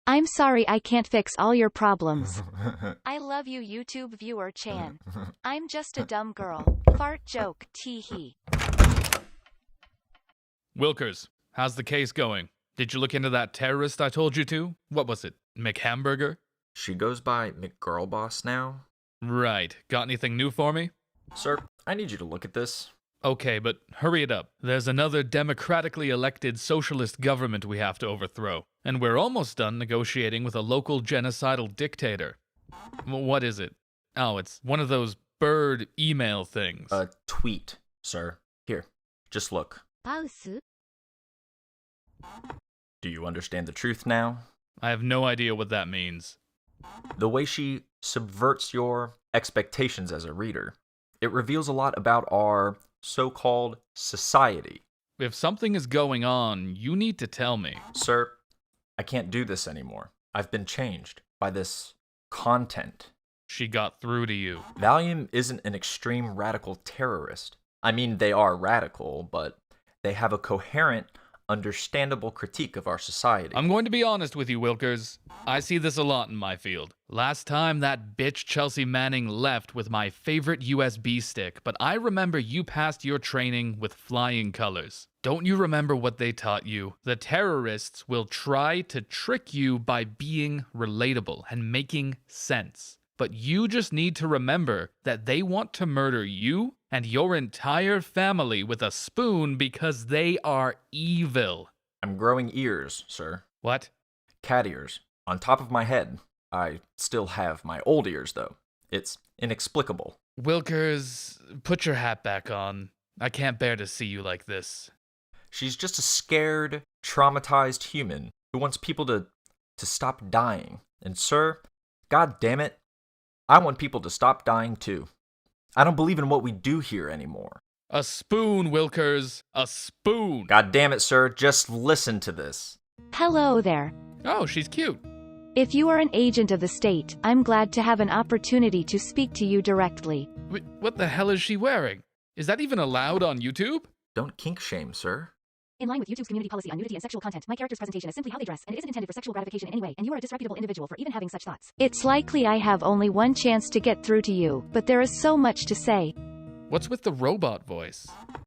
I'm sorry I can't fix all your problems. I love you YouTube viewer Chan. I'm just a dumb girl. Fart joke, tee-hee. Wilkers, how's the case going? Did you look into that terrorist I told you to? What was it, McHamburger? She goes by McGirlboss now. Right. Got anything new for me? Sir, I need you to look at this. Okay, but hurry it up. There's another democratically elected socialist government we have to overthrow, and we're almost done negotiating with a local genocidal dictator. What is it? Oh, it's one of those bird email things. A tweet, sir. Here, just look. Pause. Do you understand the truth now? I have no idea what that means. The way she subverts your expectations as a reader. It reveals a lot about our so-called society. If something is going on, you need to tell me. Sir, I can't do this anymore. I've been changed by this content. She got through to you. Valium isn't an extreme radical terrorist. I mean, they are radical, but they have a coherent, understandable critique of our society. I'm going to be honest with you, Wilkers. I see this a lot in my field. Last time that bitch Chelsea Manning left with my favorite USB stick, but I remember you passed your training with flying colors. Don't you remember what they taught you? The terrorists will try to trick you by being relatable and making sense. But you just need to remember that they want to murder you and your entire family with a spoon because they are evil. I'm growing ears, sir. What? Cat ears. On top of my head. I still have my old ears, though. It's inexplicable. Wilkers, put your hat back on. I can't bear to see you like this. She's just a scared, traumatized human who wants people to stop dying. And sir, god damn it, I want people to stop dying too. I don't believe in what we do here anymore. A spoon, Wilkers. A spoon. God damn it, sir, just listen to this. Hello there. Oh, she's cute. If you are an agent of the state, I'm glad to have an opportunity to speak to you directly. What the hell is she wearing? Is that even allowed on YouTube? Don't kink shame, sir. In line with YouTube's community policy on nudity and sexual content, my character's presentation is simply how they dress, and it isn't intended for sexual gratification in any way, and you are a disreputable individual for even having such thoughts. It's likely I have only one chance to get through to you, but there is so much to say. What's with the robot voice?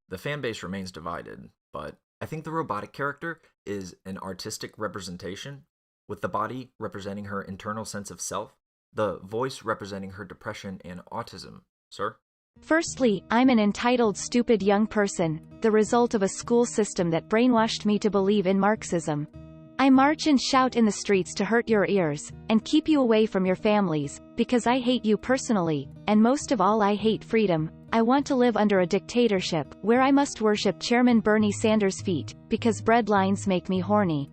The fan base remains divided, but I think the robotic character is an artistic representation, with the body representing her internal sense of self, the voice representing her depression and autism. Sir? Firstly, I'm an entitled stupid young person, the result of a school system that brainwashed me to believe in Marxism. I march and shout in the streets to hurt your ears, and keep you away from your families, because I hate you personally, and most of all I hate freedom. I want to live under a dictatorship, where I must worship Chairman Bernie Sanders' feet, because breadlines make me horny.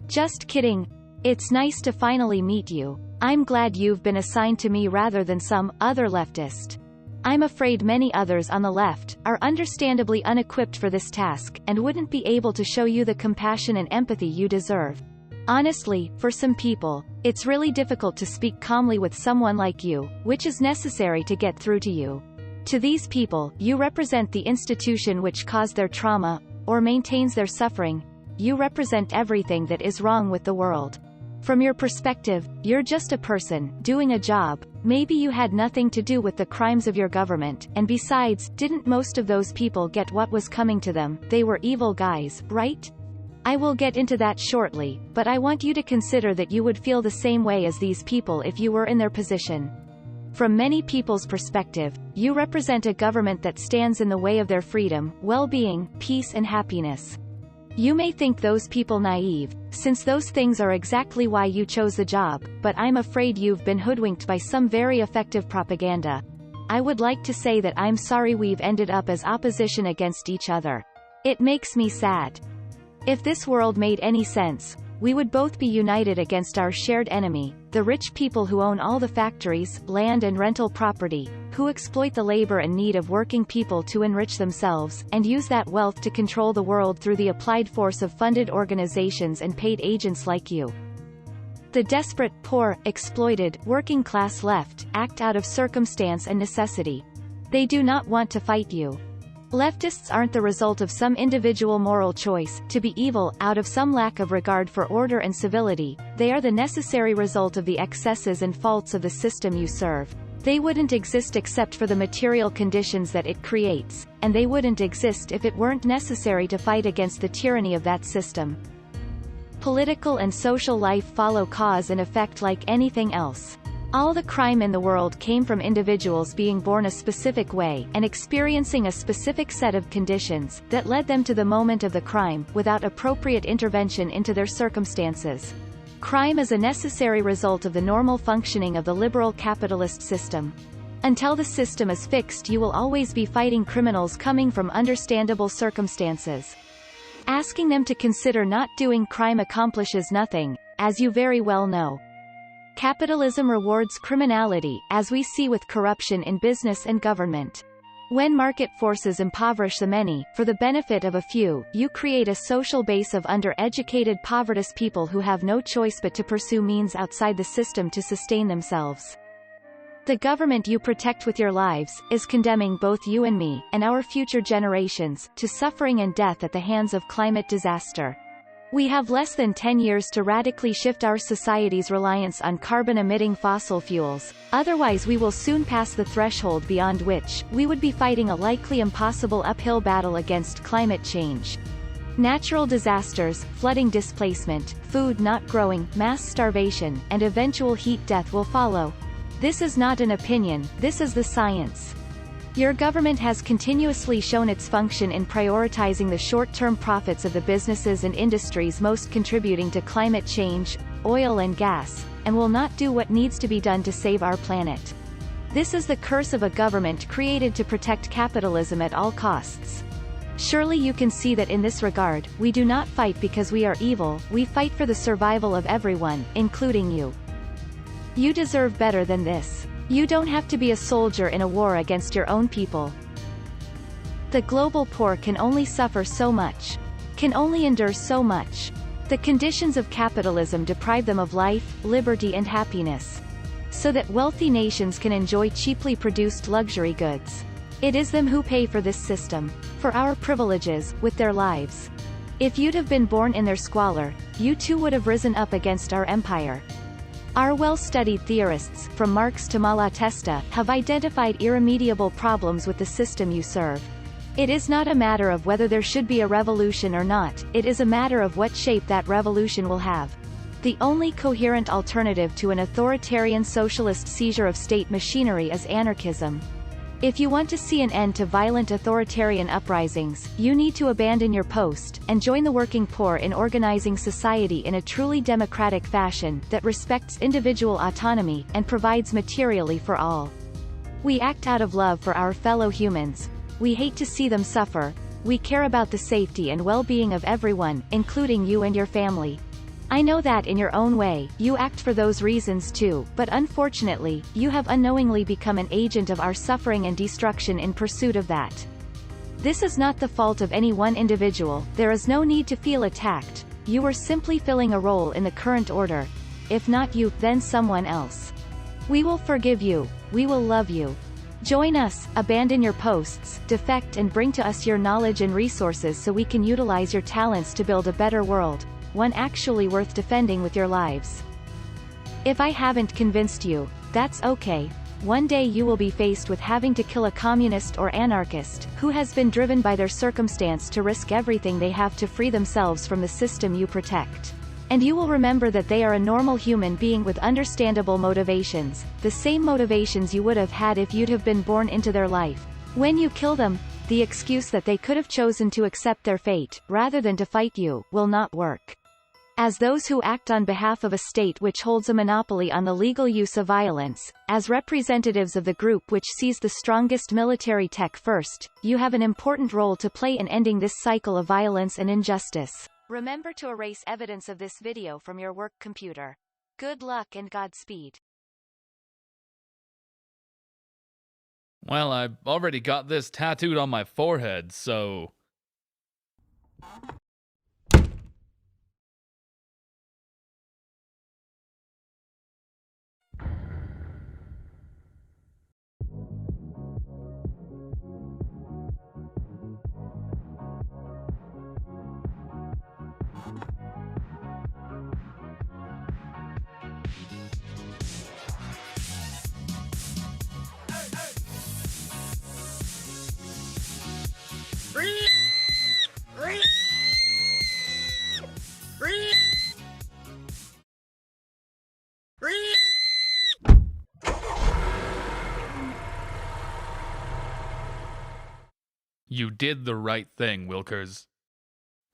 Just kidding. It's nice to finally meet you. I'm glad you've been assigned to me rather than some other leftist. I'm afraid many others on the left are understandably unequipped for this task and wouldn't be able to show you the compassion and empathy you deserve. Honestly, for some people, it's really difficult to speak calmly with someone like you, which is necessary to get through to you. To these people, you represent the institution which caused their trauma, or maintains their suffering. You represent everything that is wrong with the world. From your perspective, you're just a person, doing a job. Maybe you had nothing to do with the crimes of your government, and besides, didn't most of those people get what was coming to them? They were evil guys, right? I will get into that shortly, but I want you to consider that you would feel the same way as these people if you were in their position. From many people's perspective, you represent a government that stands in the way of their freedom, well-being, peace and happiness. You may think those people naive, since those things are exactly why you chose the job, but I'm afraid you've been hoodwinked by some very effective propaganda. I would like to say that I'm sorry we've ended up as opposition against each other. It makes me sad. If this world made any sense, we would both be united against our shared enemy, the rich people who own all the factories, land and rental property, who exploit the labor and need of working people to enrich themselves, and use that wealth to control the world through the applied force of funded organizations and paid agents like you. The desperate, poor, exploited, working class left, act out of circumstance and necessity. They do not want to fight you. Leftists aren't the result of some individual moral choice to be evil out of some lack of regard for order and civility, they are the necessary result of the excesses and faults of the system you serve. They wouldn't exist except for the material conditions that it creates, and they wouldn't exist if it weren't necessary to fight against the tyranny of that system. Political and social life follow cause and effect like anything else. All the crime in the world came from individuals being born a specific way and experiencing a specific set of conditions that led them to the moment of the crime without appropriate intervention into their circumstances. Crime is a necessary result of the normal functioning of the liberal capitalist system. Until the system is fixed, you will always be fighting criminals coming from understandable circumstances. Asking them to consider not doing crime accomplishes nothing, as you very well know. Capitalism rewards criminality, as we see with corruption in business and government. When market forces impoverish the many, for the benefit of a few, you create a social base of undereducated povertous people who have no choice but to pursue means outside the system to sustain themselves. The government you protect with your lives, is condemning both you and me, and our future generations, to suffering and death at the hands of climate disaster. We have less than 10 years to radically shift our society's reliance on carbon-emitting fossil fuels, otherwise we will soon pass the threshold beyond which we would be fighting a likely impossible uphill battle against climate change. Natural disasters, flooding, displacement, food not growing, mass starvation, and eventual heat death will follow. This is not an opinion, this is the science. Your government has continuously shown its function in prioritizing the short-term profits of the businesses and industries most contributing to climate change, oil and gas, and will not do what needs to be done to save our planet. This is the curse of a government created to protect capitalism at all costs. Surely you can see that in this regard, we do not fight because we are evil, we fight for the survival of everyone, including you. You deserve better than this. You don't have to be a soldier in a war against your own people. The global poor can only suffer so much. Can only endure so much. The conditions of capitalism deprive them of life, liberty and happiness. So that wealthy nations can enjoy cheaply produced luxury goods. It is them who pay for this system. For our privileges, with their lives. If you'd have been born in their squalor, you too would have risen up against our empire. Our well-studied theorists, from Marx to Malatesta, have identified irremediable problems with the system you serve. It is not a matter of whether there should be a revolution or not, it is a matter of what shape that revolution will have. The only coherent alternative to an authoritarian socialist seizure of state machinery is anarchism. If you want to see an end to violent authoritarian uprisings, you need to abandon your post, and join the working poor in organizing society in a truly democratic fashion that respects individual autonomy and provides materially for all. We act out of love for our fellow humans. We hate to see them suffer. We care about the safety and well-being of everyone, including you and your family. I know that in your own way, you act for those reasons too, but unfortunately, you have unknowingly become an agent of our suffering and destruction in pursuit of that. This is not the fault of any one individual, there is no need to feel attacked, you are simply filling a role in the current order. If not you, then someone else. We will forgive you, we will love you. Join us, abandon your posts, defect and bring to us your knowledge and resources so we can utilize your talents to build a better world. One actually worth defending with your lives. If I haven't convinced you, that's okay. One day you will be faced with having to kill a communist or anarchist, who has been driven by their circumstance to risk everything they have to free themselves from the system you protect. And you will remember that they are a normal human being with understandable motivations, the same motivations you would have had if you'd have been born into their life. When you kill them, the excuse that they could have chosen to accept their fate, rather than to fight you, will not work. As those who act on behalf of a state which holds a monopoly on the legal use of violence, as representatives of the group which sees the strongest military tech first, you have an important role to play in ending this cycle of violence and injustice. Remember to erase evidence of this video from your work computer. Good luck and Godspeed. Well, I've already got this tattooed on my forehead, so... You did the right thing, Wilkers.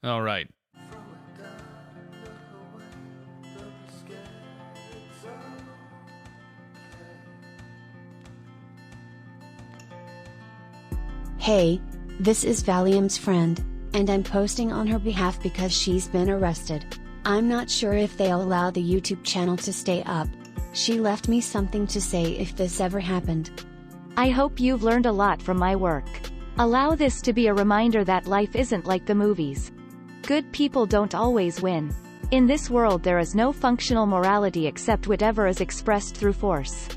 All right. Hey, this is Valium's friend, and I'm posting on her behalf because she's been arrested. I'm not sure if they'll allow the YouTube channel to stay up. She left me something to say if this ever happened. I hope you've learned a lot from my work. Allow this to be a reminder that life isn't like the movies. Good people don't always win. In this world there is no functional morality except whatever is expressed through force.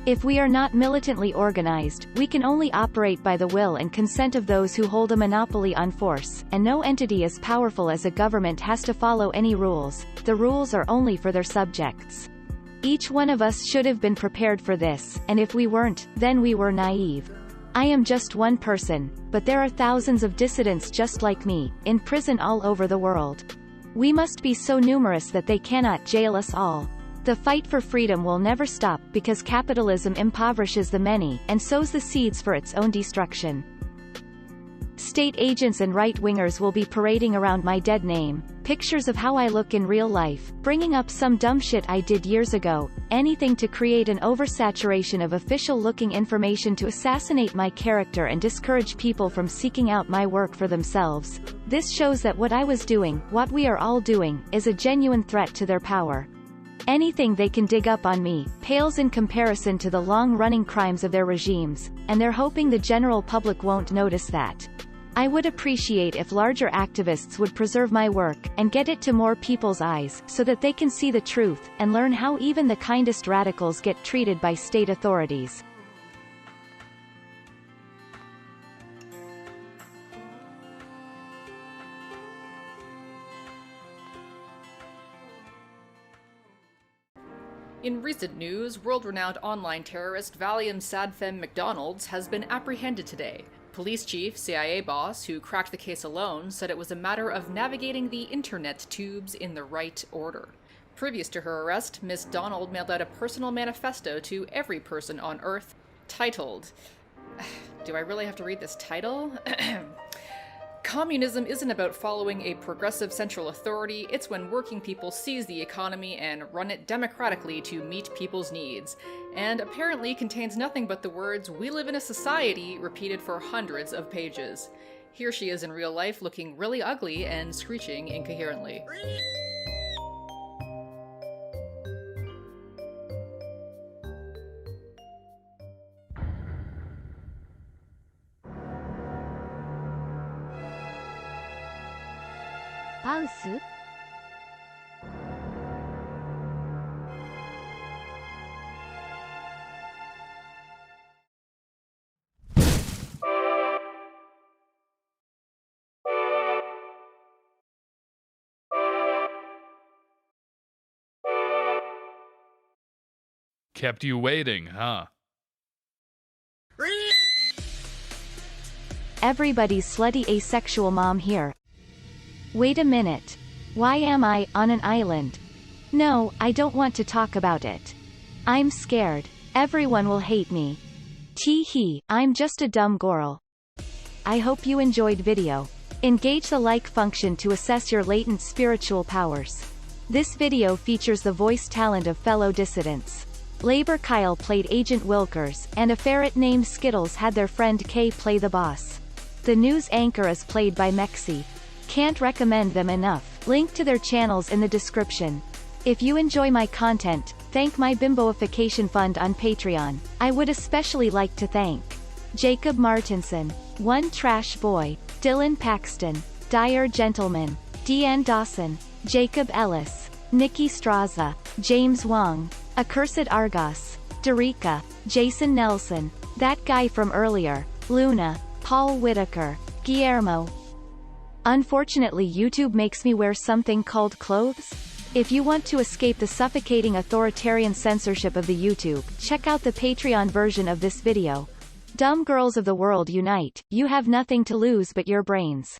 If we are not militantly organized, we can only operate by the will and consent of those who hold a monopoly on force, and no entity as powerful as a government has to follow any rules. The rules are only for their subjects. Each one of us should have been prepared for this, and if we weren't, then we were naive. I am just one person, but there are thousands of dissidents just like me, in prison all over the world. We must be so numerous that they cannot jail us all. The fight for freedom will never stop because capitalism impoverishes the many and sows the seeds for its own destruction. State agents and right-wingers will be parading around my dead name, pictures of how I look in real life, bringing up some dumb shit I did years ago, anything to create an oversaturation of official-looking information to assassinate my character and discourage people from seeking out my work for themselves. This shows that what I was doing, what we are all doing, is a genuine threat to their power. Anything they can dig up on me pales in comparison to the long-running crimes of their regimes, and they're hoping the general public won't notice that. I would appreciate if larger activists would preserve my work and get it to more people's eyes so that they can see the truth and learn how even the kindest radicals get treated by state authorities. In recent news, world-renowned online terrorist Valium Sadfem McDonald's has been apprehended today. Police chief, CIA boss, who cracked the case alone, said it was a matter of navigating the internet tubes in the right order. Previous to her arrest, Miss Donald mailed out a personal manifesto to every person on Earth, titled... Do I really have to read this title? Communism isn't about following a progressive central authority, it's when working people seize the economy and run it democratically to meet people's needs. And apparently contains nothing but the words, "We live in a society," repeated for hundreds of pages. Here she is in real life, looking really ugly and screeching incoherently. Pause? Kept you waiting, huh? Everybody's slutty asexual mom here. Wait a minute. Why am I on an island? No, I don't want to talk about it. I'm scared. Everyone will hate me. Tee-hee, I'm just a dumb girl. I hope you enjoyed video. Engage the like function to assess your latent spiritual powers. This video features the voice talent of fellow dissidents. Labor Kyle played Agent Wilkers, and a ferret named Skittles had their friend Kay play the boss. The news anchor is played by Mexi. Can't recommend them enough. Link to their channels in the description. If you enjoy my content, thank my bimboification fund on Patreon. I would especially like to thank Jacob Martinson, One Trash Boy, Dylan Paxton, Dyer Gentleman, Deanne Dawson, Jacob Ellis, Nikki Straza, James Wong, Accursed Argos, Derica, Jason Nelson, that guy from earlier, Luna, Paul Whitaker, Guillermo. Unfortunately, YouTube makes me wear something called clothes. If you want to escape the suffocating authoritarian censorship of the YouTube, check out the Patreon version of this video. Dumb girls of the world unite, you have nothing to lose but your brains.